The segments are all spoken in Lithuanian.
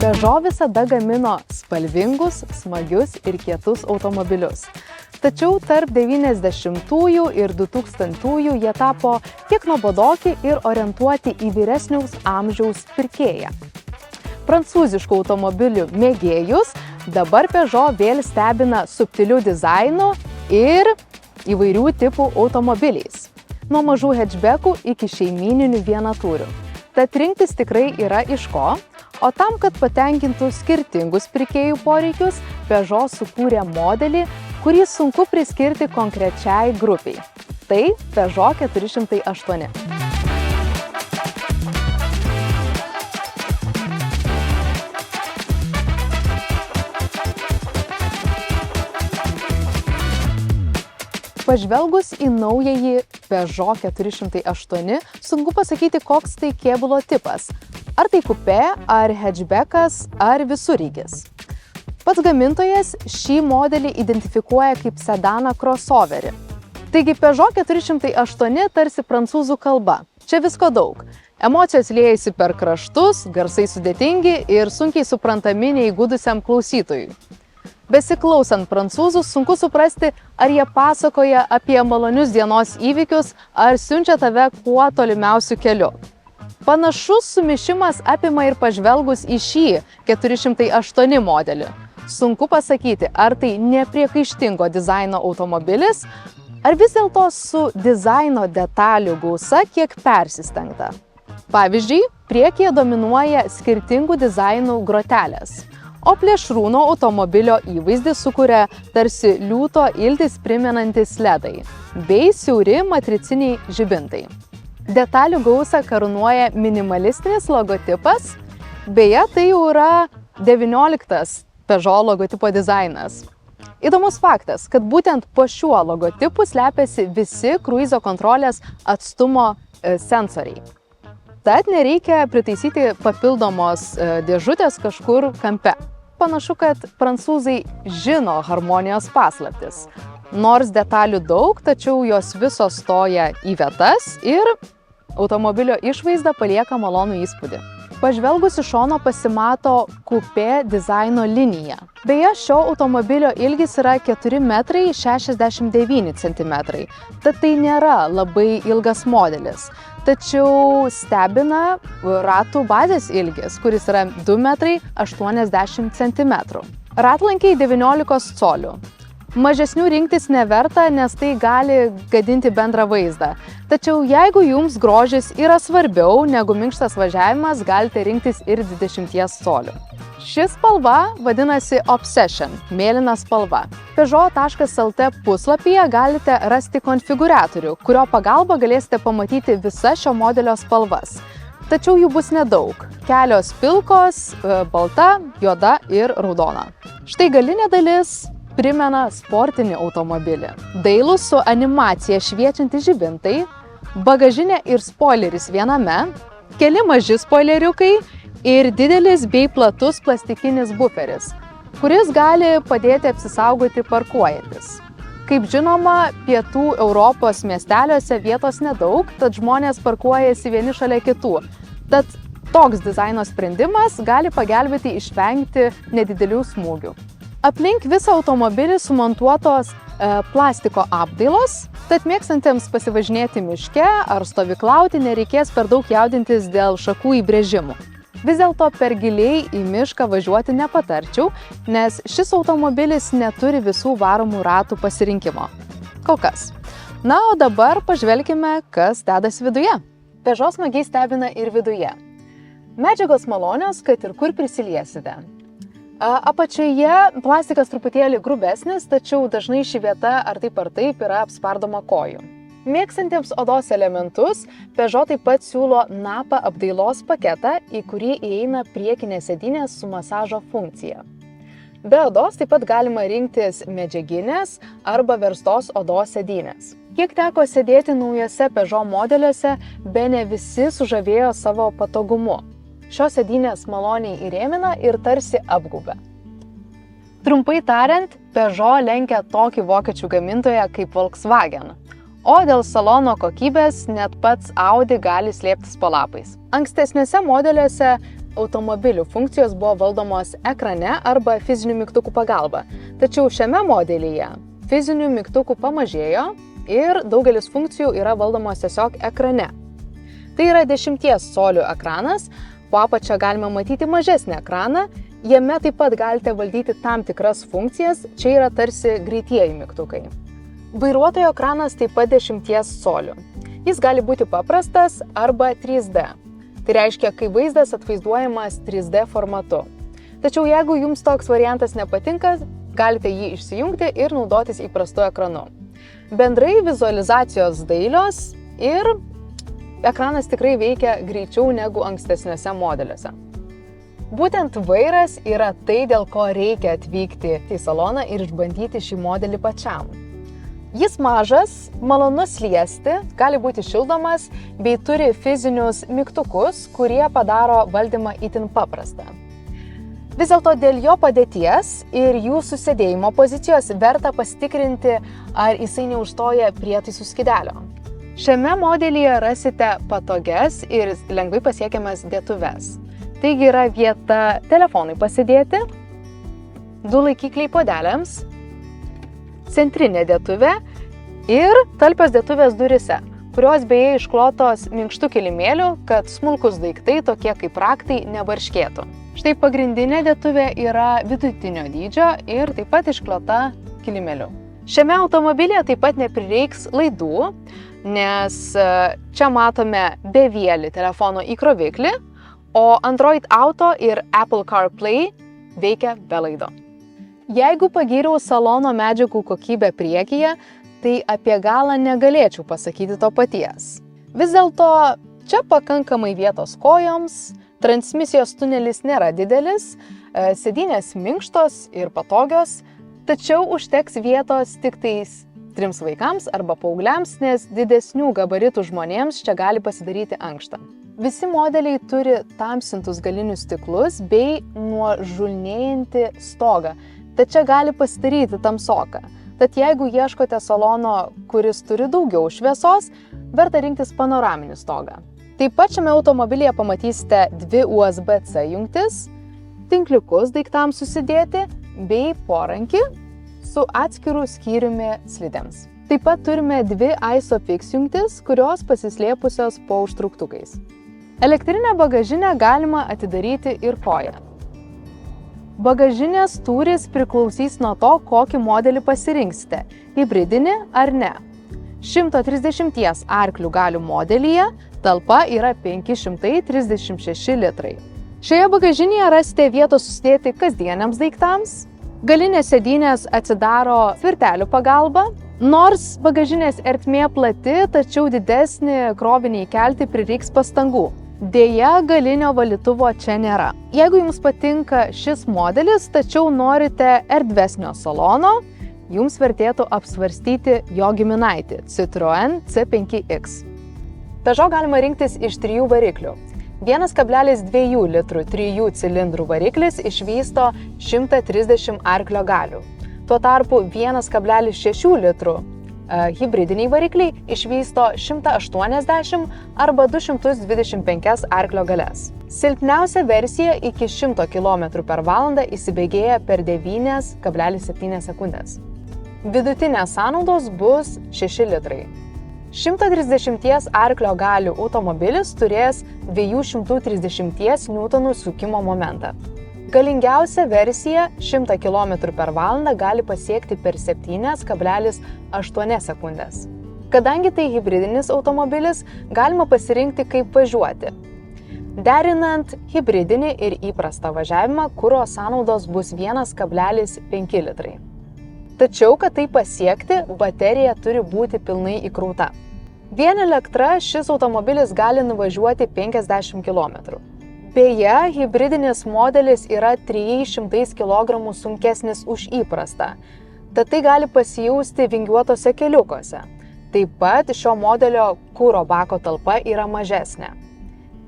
Peugeot visada gamino spalvingus, smagius ir kietus automobilius. Tačiau tarp 90-ųjų ir 2000-ųjų jie tapo kiek nuobodoki ir orientuoti į vyresniaus amžiaus pirkėją. Prancūziškų automobilių mėgėjus dabar Peugeot vėl stebina subtiliu dizainu ir įvairių tipų automobiliais. Nuo mažų hatchbackų iki šeimyninių vienatūrių. Tad rinktis tikrai yra iš ko, o tam, kad patenkintų skirtingus pirkėjų poreikius, Peugeot sukūrė modelį, kurį sunku priskirti konkrečiai grupiai. Tai Peugeot 408. Pažvelgus į naująjį Peugeot 408, sunku pasakyti, koks tai kėbulo tipas. Ar tai kupė, ar hatchbackas, ar visureigis. Pats gamintojas šį modelį identifikuoja kaip sedaną crossoverį. Taigi Peugeot 408 tarsi prancūzų kalba. Čia visko daug. Emocijos liejasi per kraštus, garsai sudėtingi ir sunkiai suprantami neįgudusiam klausytojui. Besiklausant prancūzų, sunku suprasti, ar jie pasakoja apie malonius dienos įvykius, ar siunčia tave kuo tolimiausiu keliu. Panašus sumišimas apima ir pažvelgus į šį 408 modelį. Sunku pasakyti, ar tai nepriekaištingo dizaino automobilis, ar vis dėlto su dizaino detalių gausa kiek persistengta. Pavyzdžiui, priekyje dominuoja skirtingų dizainų grotelės, o plėšrūno automobilio įvaizdį sukuria tarsi liūto iltis primenantys ledai bei siauri matriciniai žibintai. Detalių gausą karūnuoja minimalistinis logotipas, beje, tai jau yra 19 Peugeot logotipo dizainas. Įdomus faktas, kad būtent po šiuo logotipu slepiasi visi kruizo kontrolės atstumo sensoriai. Tad nereikia pritaisyti papildomos dėžutės kažkur kampe. Panašu, kad prancūzai žino harmonijos paslaptis. Nors detalių daug, tačiau jos visos stoja į vietas ir automobilio išvaizda palieka malonų įspūdį. Pažvelgus iš šono pasimato kupė dizaino linija. Beje, šio automobilio ilgis yra 4,69 cm, tad tai nėra labai ilgas modelis. Tačiau stebina ratų bazės ilgis, kuris yra 2,80 cm. Ratlankiai 19 colių. Mažesnių rinktis neverta, nes tai gali gadinti bendrą vaizdą. Tačiau jeigu jums grožis yra svarbiau negu minkštas važiavimas, galite rinktis ir 20 colių. Ši spalva vadinasi Obsession – mėlyna spalva. Peugeot.lt puslapyje galite rasti konfiguratorių, kurio pagalba galėsite pamatyti visas šio modelio spalvas. Tačiau jų bus nedaug – kelios pilkos, balta, juoda ir raudona. Štai galinė dalis primena sportinį automobilį. Dailūs su animacija šviečianti žibintai, bagažinė ir spoileris viename, keli maži spoileriukai ir didelis bei platus plastikinis buferis, kuris gali padėti apsisaugoti parkuojantis. Kaip žinoma, pietų Europos miesteliuose vietos nedaug, tad žmonės parkuojasi vieni šalia kitų. Tad toks dizaino sprendimas gali pagelbėti išvengti nedidelių smūgių. Aplink visą automobilį sumontuotos plastiko apdailos, tad mėgstantiems pasivažinėti miške ar stovyklauti nereikės per daug jaudintis dėl šakų įbrėžimų. Vis dėlto per giliai į mišką važiuoti nepatarčiau, nes šis automobilis neturi visų varomų ratų pasirinkimo. Kol kas. Na, o dabar pažvelkime, kas dedasi viduje. Peugeot smagiai stebina ir viduje. Medžiagos malonios, kad ir kur prisiliesite. Apačioje plastikas truputėlį grubesnis, tačiau dažnai ši vieta ar taip yra apspardoma kojų. Mėgstantiems odos elementus, Peugeot taip pat siūlo Napa apdailos paketą, į kurį įeina priekinė sėdynė su masažo funkcija. Be odos taip pat galima rinktis medžiaginės arba verstos odos sėdynės. Kiek teko sėdėti naujose Peugeot modeliuose, bene visi sužavėjo savo patogumu. Šios sėdynės maloniai įrėmina ir tarsi apgaubia. Trumpai tariant, Peugeot lenkia tokį vokiečių gamintoją kaip Volkswagen. O dėl salono kokybės net pats Audi gali slėptis po lapais. Ankstesniuose modeliuose automobilių funkcijos buvo valdomos ekrane arba fizinių mygtukų pagalba. Tačiau šiame modelyje fizinių mygtukų pamažėjo ir daugelis funkcijų yra valdomos tiesiog ekrane. Tai yra 10 colių ekranas, po apačia galime matyti mažesnį ekraną, jame taip pat galite valdyti tam tikras funkcijas, čia yra tarsi greitieji mygtukai. Vairuotojo ekranas taip pat 10 colių. Jis gali būti paprastas arba 3D. Tai reiškia, kai vaizdas atvaizduojamas 3D formatu. Tačiau jeigu jums toks variantas nepatinka, galite jį išsijungti ir naudotis įprastu ekranu. Bendrai vizualizacijos dailios ir ekranas tikrai veikia greičiau negu ankstesniuose modeliuose. Būtent vairas yra tai, dėl ko reikia atvykti į saloną ir išbandyti šį modelį pačiam. Jis mažas, malonus liesti, gali būti šildomas bei turi fizinius mygtukus, kurie padaro valdymą itin paprastą. Vis dėlto dėl jo padėties ir jų susėdėjimo pozicijos verta pasitikrinti, ar jisai neužstoja prietaisų skydelio. Šiame modelyje rasite patogias ir lengvai pasiekiamas dėtuves. Taigi yra vieta telefonui pasidėti, 2 laikikliai puodeliams, centrinė dėtuvė ir talpios dėtuvės durise, kurios beje išklotos minkštų kilimėlių, kad smulkus daiktai, tokie kaip raktai, nebarškėtų. Štai pagrindinė dėtuvė yra vidutinio dydžio ir taip pat išklota kilimėliu. Šiame automobilyje taip pat neprireiks laidų, nes čia matome bevėlį telefono įkroviklį, o Android Auto ir Apple CarPlay veikia be laido. Jeigu pagyriau salono medžiagų kokybę priekyje, tai apie galą negalėčiau pasakyti to paties. Vis dėlto čia pakankamai vietos kojoms, transmisijos tunelis nėra didelis, sėdynės minkštos ir patogios, tačiau užteks vietos tik tais 3 vaikams arba paaugliams, nes didesnių gabaritų žmonėms čia gali pasidaryti ankštą. Visi modeliai turi tamsintus galinius stiklus bei nuožulnėjantį stogą. Tad čia gali pasidaryti tamsoka. Tad jeigu ieškote salono, kuris turi daugiau šviesos, verta rinktis panoraminį stogą. Taip pat šiame automobilyje pamatysite 2 USB-C jungtis, tinkliukus daiktams susidėti bei porankį su atskiru skyriumi slidėms. Taip pat turime 2 ISOFIX jungtis, kurios pasislėpusios po užtrauktukais. Elektrinę bagažinę galima atidaryti ir koją. Bagažinės tūris priklausys nuo to, kokį modelį pasirinksite – hibridinį ar ne. 130 arklių galių modelyje talpa yra 536 litrai. Šioje bagažinėje rasite vietos susidėti kasdieniams daiktams. Galinės sėdynės atsidaro tvirtelių pagalba. Nors bagažinės ertmė plati, tačiau didesnį krovinį įkelti prireiks pastangų. Deja, galinio valytuvo čia nėra. Jeigu jums patinka šis modelis, tačiau norite erdvesnio salono, jums vertėtų apsvarstyti jo giminaitį Citroën C5X. Peugeot galima rinktis iš 3 variklių. 1,2 litrų 3 cilindrų variklis išvysto 130 arklio galių. Tuo tarpu 1,6 litrų hibridiniai varikliai išvysto 180 arba 225 arklio galias. Silpniausia versija iki 100 km/h įsibėgėja per 9,7 sekundės. Vidutinės sąnaudos bus 6 litrai. 130 arklio galių automobilis turės 230 N sukimo momentą. Galingiausia versija 100 km/h gali pasiekti per 7,8 sekundės. Kadangi tai hibridinis automobilis, galima pasirinkti, kaip važiuoti. Derinant hibridinį ir įprastą važiavimą, kuro sąnaudos bus 1,5 litrai. Tačiau, kad tai pasiekti, baterija turi būti pilnai įkrauta. Vien elektra šis automobilis gali nuvažiuoti 50 km. Beje, hibridinis modelis yra 300 kg sunkesnis už įprastą, tad tai gali pasijausti vingiuotose keliukuose. Taip pat šio modelio kuro bako talpa yra mažesnė.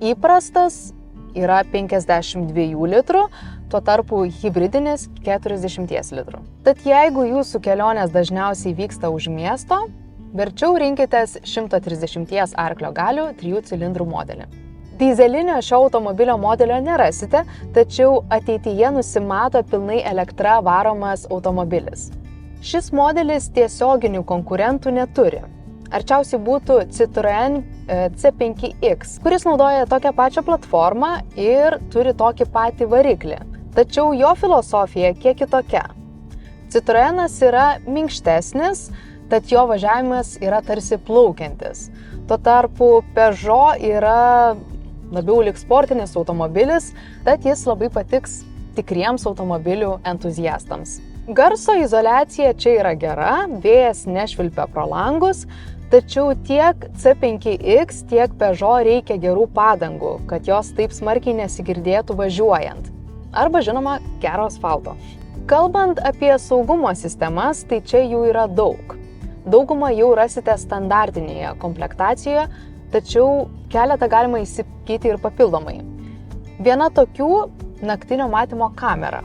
Įprastas yra 52 litrų, tuo tarpu hibridinis 40 litrų. Tad jeigu jūsų kelionės dažniausiai vyksta už miesto, verčiau rinkitės 130 arklio galių 3 cilindrų modelį. Dyzelinio šio automobilio modelio nerasite, tačiau ateityje nusimato pilnai elektra varomas automobilis. Šis modelis tiesioginių konkurentų neturi. Arčiausiai būtų Citroën C5X, kuris naudoja tokią pačią platformą ir turi tokį patį variklį. Tačiau jo filosofija kiek kitokia. Citroenas yra minkštesnis, tad jo važiavimas yra tarsi plaukiantis. Tuo tarpu Peugeot yra labiau lyg sportinis automobilis, tad jis labai patiks tikriems automobilių entuziastams. Garso izoliacija čia yra gera, vėjas nešvilpia pro langus, tačiau tiek C5X, tiek Peugeot reikia gerų padangų, kad jos taip smarkiai nesigirdėtų važiuojant. Arba, žinoma, gero asfalto. Kalbant apie saugumo sistemas, tai čia jų yra daug. Daugumą jau rasite standartinėje komplektacijoje, tačiau keletą galima įsigyti ir papildomai. Viena tokių – naktinio matymo kamera,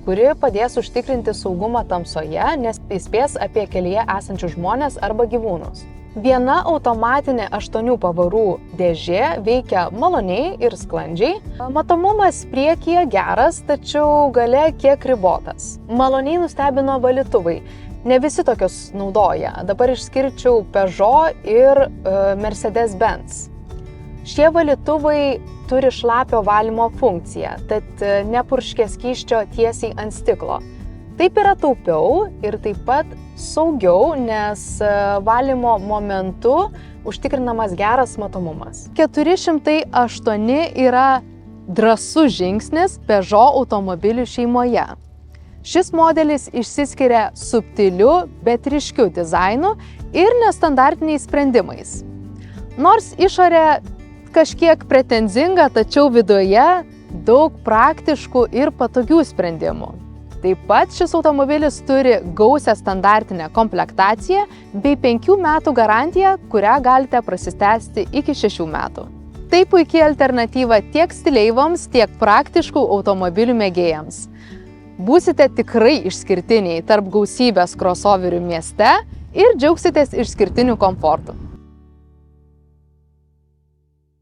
kuri padės užtikrinti saugumą tamsoje, nes įspės apie kelyje esančius žmones arba gyvūnus. Viena automatinė 8 pavarų dėžė veikia maloniai ir sklandžiai. Matomumas priekyje geras, tačiau gale kiek ribotas. Maloniai nustebino valytuvai. Ne visi tokius naudoja. Dabar išskirčiau Peugeot ir Mercedes-Benz. Šie valytuvai turi šlapio valymo funkciją, tad nepurškia skysčio tiesiai ant stiklo. Taip yra taupiau ir taip pat saugiau, nes valymo momentu užtikrinamas geras matomumas. 408 yra drąsus žingsnis Peugeot automobilių šeimoje. Šis modelis išsiskiria subtiliu, bet ryškiu dizainu ir nestandartiniais sprendimais. Nors išorė kažkiek pretenzinga, tačiau viduje daug praktiškų ir patogių sprendimų. Taip pat šis automobilis turi gausią standartinę komplektaciją bei 5 metų garantiją, kurią galite prasitęsti iki 6 metų. Tai puikiai alternatyva tiek stileivams, tiek praktiškų automobilių mėgėjams. Būsite tikrai išskirtiniai tarp gausybės crossoverių mieste ir džiaugsitės išskirtiniu komfortu.